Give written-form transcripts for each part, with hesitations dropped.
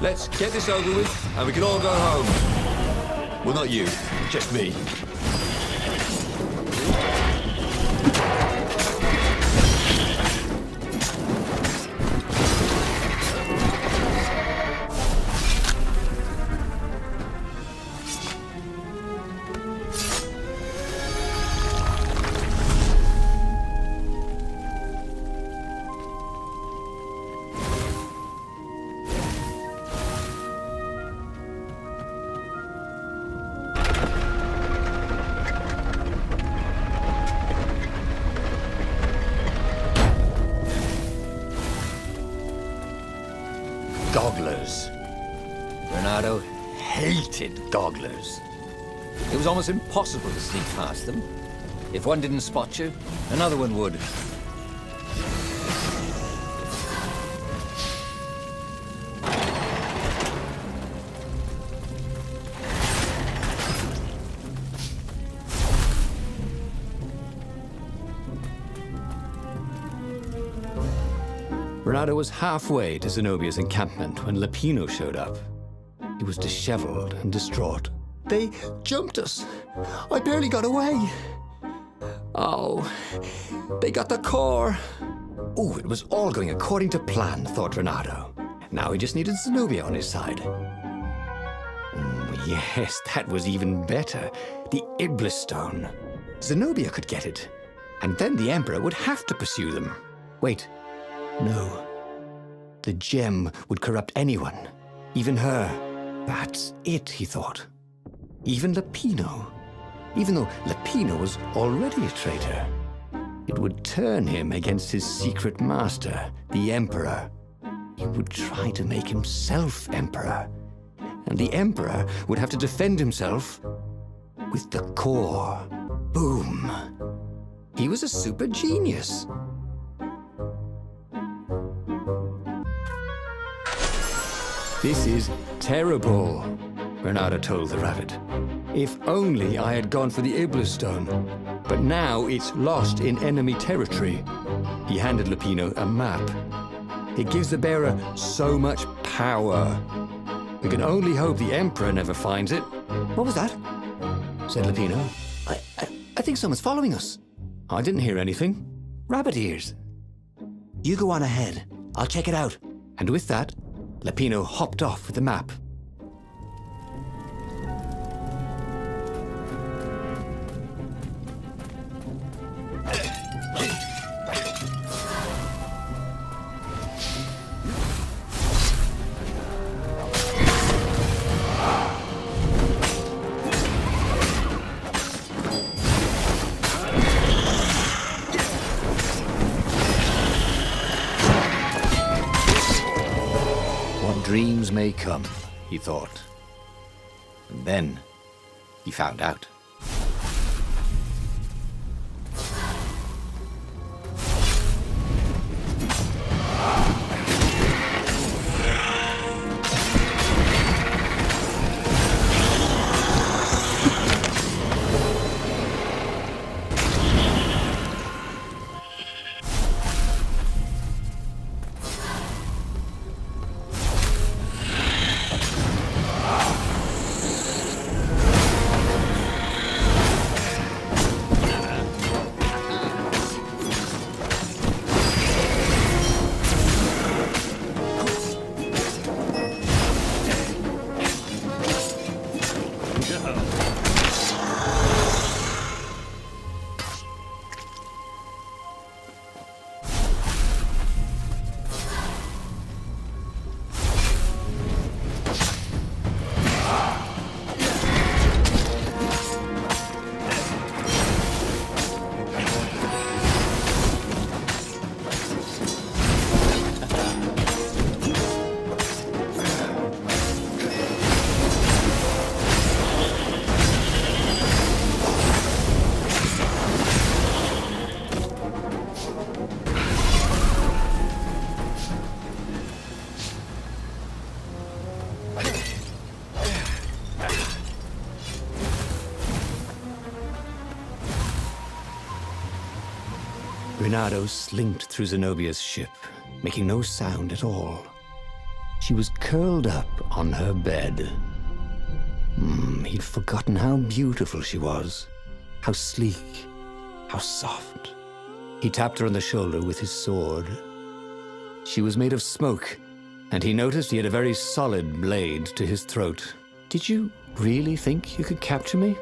Let's get this over with, and we can all go home. Well, not you, just me. Gogglers. Bernardo hated gogglers. It was almost impossible to sneak past them. If one didn't spot you, another one would. Bernardo was halfway to Zenobia's encampment when Lupino showed up. He was disheveled and distraught. They jumped us. I barely got away. Oh, they got the core. Oh, it was all going according to plan, thought Bernardo. Now he just needed Zenobia on his side. Yes, that was even better. The Iblis Stone. Zenobia could get it. And then the Emperor would have to pursue them. Wait. No. The gem would corrupt anyone, even her. That's it, he thought. Even Lupino. Even though Lupino was already a traitor. It would turn him against his secret master, the Emperor. He would try to make himself Emperor. And the Emperor would have to defend himself with the core. Boom. He was a super genius. This is terrible, Bernardo told the rabbit. If only I had gone for the Iblis Stone. But now it's lost in enemy territory. He handed Lupino a map. It gives the bearer so much power. We can only hope the Emperor never finds it. What was that? Said Lupino. I think someone's following us. I didn't hear anything. Rabbit ears. You go on ahead. I'll check it out. And with that, Lupino hopped off with the map. Dreams may come, he thought. And then he found out. Bernardo slinked through Zenobia's ship, making no sound at all. She was curled up on her bed. He'd forgotten how beautiful she was, how sleek, how soft. He tapped her on the shoulder with his sword. She was made of smoke, and he noticed he had a very solid blade to his throat. "Did you really think you could capture me?"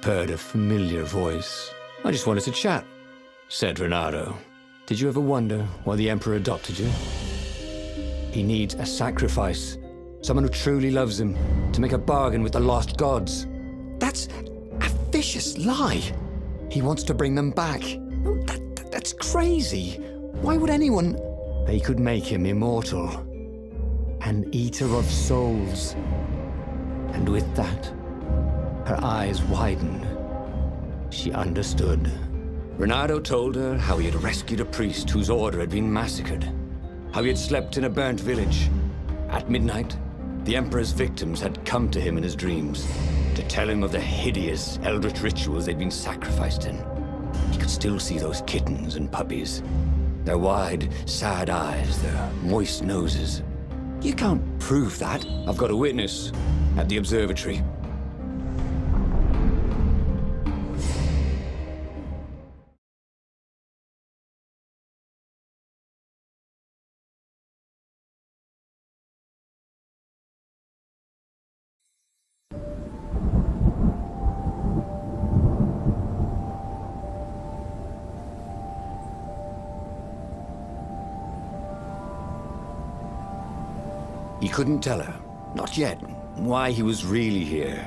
purred a familiar voice. "I just wanted to chat," said Renato. "Did you ever wonder why the Emperor adopted you? He needs a sacrifice, someone who truly loves him, to make a bargain with the lost gods." "That's a vicious lie. He wants to bring them back." That's crazy. Why would anyone... They could make him immortal. An eater of souls. And with that, her eyes widened. She understood. Renato told her how he had rescued a priest whose order had been massacred. How he had slept in a burnt village. At midnight, the Emperor's victims had come to him in his dreams to tell him of the hideous eldritch rituals they'd been sacrificed in. He could still see those kittens and puppies. Their wide, sad eyes, their moist noses. "You can't prove that." "I've got a witness at the observatory." He couldn't tell her, not yet, why he was really here.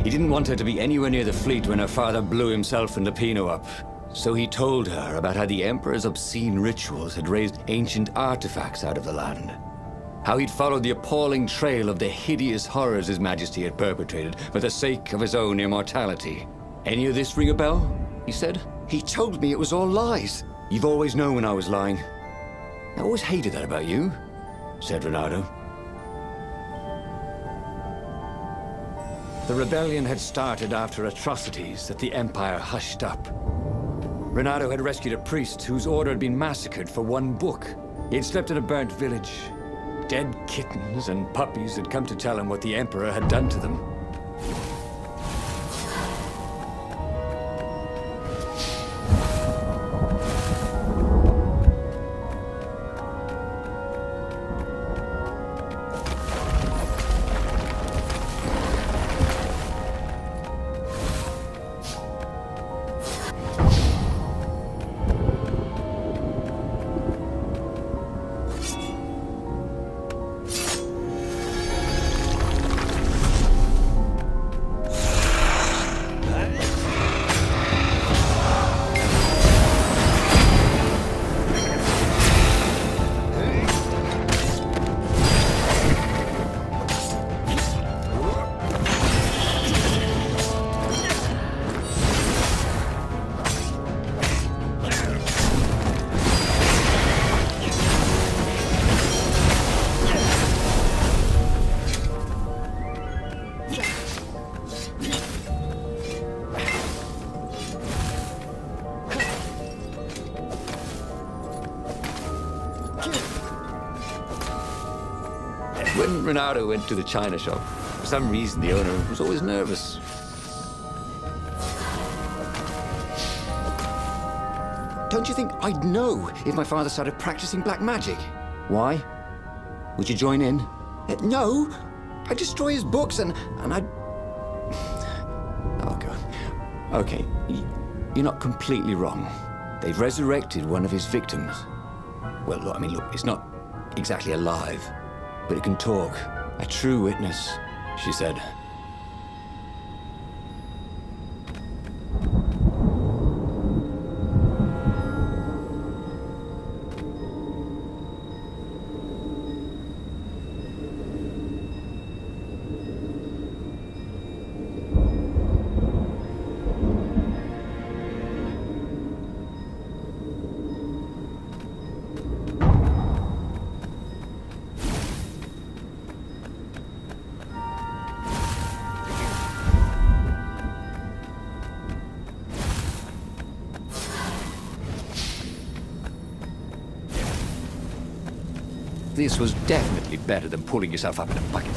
He didn't want her to be anywhere near the fleet when her father blew himself and Lupino up. So he told her about how the Emperor's obscene rituals had raised ancient artifacts out of the land. How he'd followed the appalling trail of the hideous horrors His Majesty had perpetrated for the sake of his own immortality. "Any of this ring a bell?" he said. "He told me it was all lies." "You've always known when I was lying." "I always hated that about you," said Renato. The rebellion had started after atrocities that the Empire hushed up. Renato had rescued a priest whose order had been massacred for one book. He had slept in a burnt village. Dead kittens and puppies had come to tell him what the Emperor had done to them. When Renato went to the china shop, for some reason the owner was always nervous. "Don't you think I'd know if my father started practicing black magic?" "Why? Would you join in?" "No. I'd destroy his books and I'd..." Oh, God. Okay, you're not completely wrong. They've resurrected one of his victims. Well, look, it's not exactly alive, but it can talk. A true witness, she said. This was definitely better than pulling yourself up in a bucket.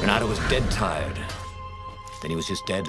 Bernardo was dead tired. Then he was just dead.